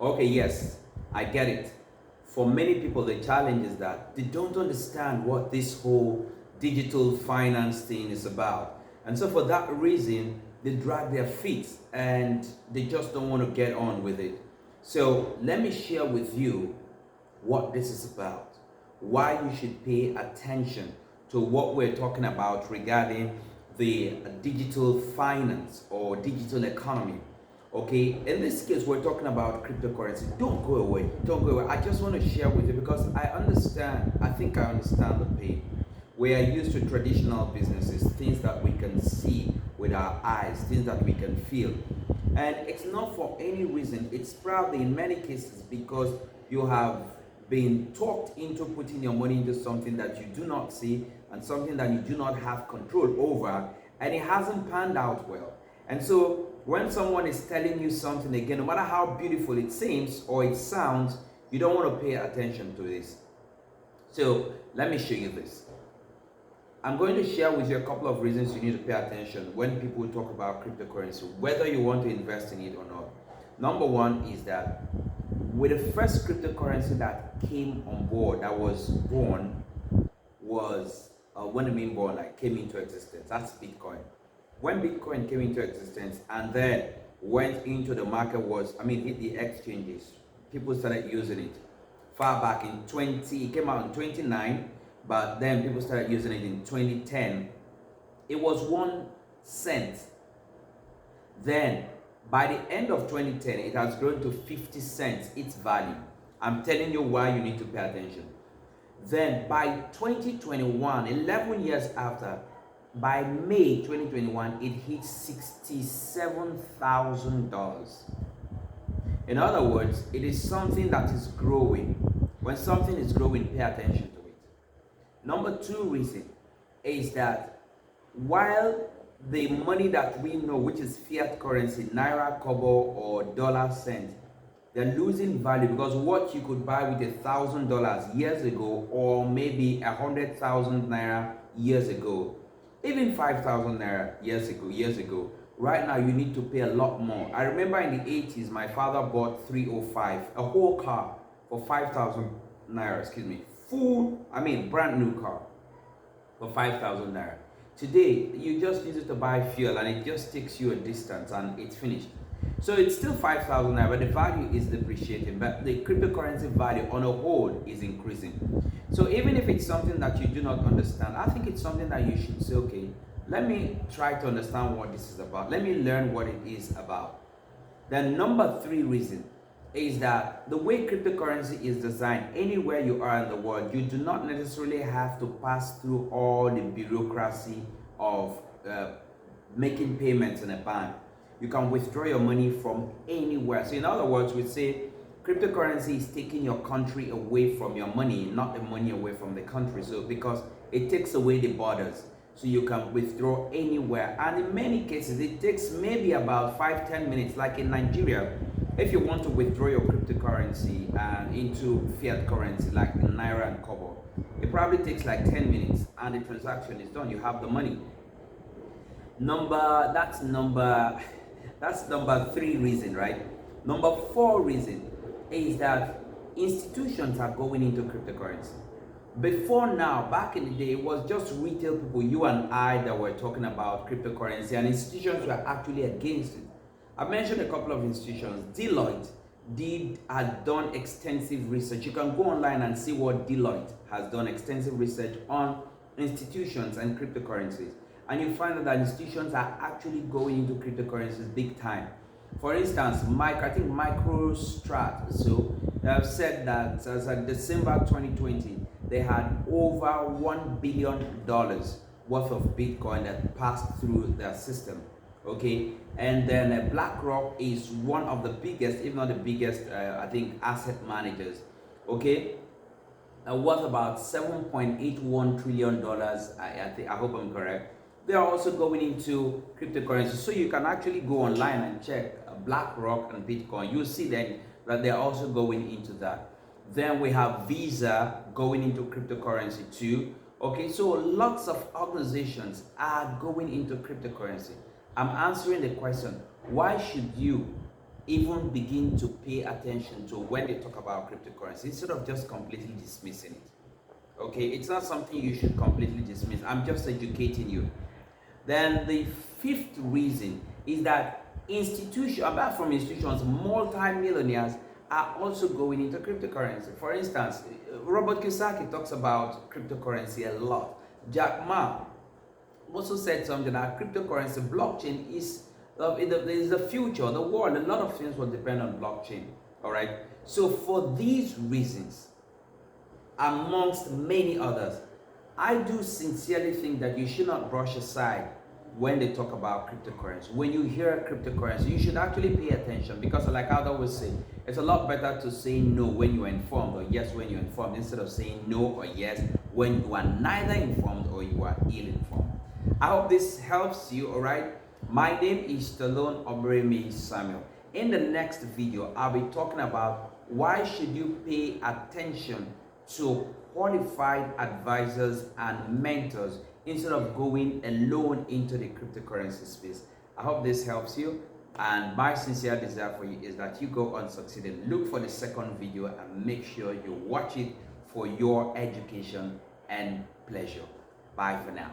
Okay, yes, I get it. For many people, the challenge is that they don't understand what this whole digital finance thing is about. And so, for that reason, they drag their feet and they just don't want to get on with it. So, let me share with you what this is about, why you should pay attention to what we're talking about regarding the digital finance or digital economy. Okay, in this case, we're talking about cryptocurrency. Don't go away. Don't go away. I just want to share with you because I understand. I think I understand the pain. We are used to traditional businesses, things that we can see with our eyes, things that we can feel. And it's not for any reason. It's probably in many cases because you have been talked into putting your money into something that you do not see and something that you do not have control over, and it hasn't panned out well. And so when someone is telling you something again, no matter how beautiful it seems or it sounds, you don't want to pay attention to this. So let me show you this. I'm going to share with you a couple of reasons you need to pay attention when people talk about cryptocurrency, whether you want to invest in it or not. Number one is that with the first cryptocurrency that came on board, that was born, was when I mean born, like came into existence. That's Bitcoin. When Bitcoin came into existence and then went into the market, hit the exchanges, people started using it. Far back in 20, it came out in 29, but then people started using it in 2010. It was 1 cent. Then by the end of 2010, it has grown to 50 cents, its value. I'm telling you why you need to pay attention. Then by 2021, 11 years after, by May 2021, it hit $67,000. In other words, it is something that is growing. When something is growing, pay attention to it. Number two reason is that while the money that we know, which is fiat currency, naira, kobo, or dollar cent, they're losing value because what you could buy with $1,000 years ago, or maybe 100,000 naira years ago, even 5,000 naira years ago, right now you need to pay a lot more. I remember in the 80s, my father bought 305, a whole car for 5,000 naira, brand new car for 5,000 naira. Today, you just use it to buy fuel and it just takes you a distance and it's finished. So it's still 5,000 naira, but the value is depreciating. But the cryptocurrency value on a whole is increasing. So even if it's something that you do not understand, I think it's something that you should say, okay, let me try to understand what this is about. Let me learn what it is about. Then number three reason is that the way cryptocurrency is designed, anywhere you are in the world, you do not necessarily have to pass through all the bureaucracy of making payments in a bank. You can withdraw your money from anywhere. So in other words, we say cryptocurrency is taking your country away from your money, not the money away from the country. So because it takes away the borders, so you can withdraw anywhere. And in many cases, it takes maybe about 5-10 minutes, like in Nigeria. If you want to withdraw your cryptocurrency into fiat currency, like in naira and kobo, it probably takes like 10 minutes and the transaction is done. You have the money. That's number three reason, right? Number four reason is that institutions are going into cryptocurrency. Before now, back in the day, it was just retail people, you and I, that were talking about cryptocurrency, and institutions were actually against it. I mentioned a couple of institutions. Deloitte had done extensive research. You can go online and see what Deloitte has done extensive research on institutions and cryptocurrencies. And you find that institutions are actually going into cryptocurrencies big time. For instance, I think MicroStrat have said that as of December 2020, they had over $1 billion worth of Bitcoin that passed through their system. Okay, and then BlackRock is one of the biggest, if not the biggest, asset managers. Okay, worth about $7.81 trillion. I hope I'm correct. They are also going into cryptocurrency, so you can actually go online and check BlackRock and Bitcoin. You'll see then that they're also going into that. Then we have Visa going into cryptocurrency too. Okay, so lots of organizations are going into cryptocurrency. I'm answering the question, why should you even begin to pay attention to when they talk about cryptocurrency instead of just completely dismissing it. Okay, it's not something you should completely dismiss. I'm just educating you. Then the fifth reason is that apart from institutions, multi-millionaires are also going into cryptocurrency. For instance, Robert Kiyosaki talks about cryptocurrency a lot. Jack Ma also said something that cryptocurrency, blockchain is the future, the world. A lot of things will depend on blockchain. All right. So for these reasons, amongst many others, I do sincerely think that you should not brush aside when they talk about cryptocurrency. When you hear cryptocurrency, you should actually pay attention, because like I always say, it's a lot better to say no when you're informed or yes when you're informed, instead of saying no or yes when you are neither informed or you are ill-informed. I hope this helps you, all right? My name is Stallone-Obaraemi Samuel. In the next video, I'll be talking about why should you pay attention to qualified advisors and mentors instead of going alone into the cryptocurrency space. I hope this helps you, and my sincere desire for you is that you go on succeeding. Look for the second video and make sure you watch it for your education and pleasure. Bye for now.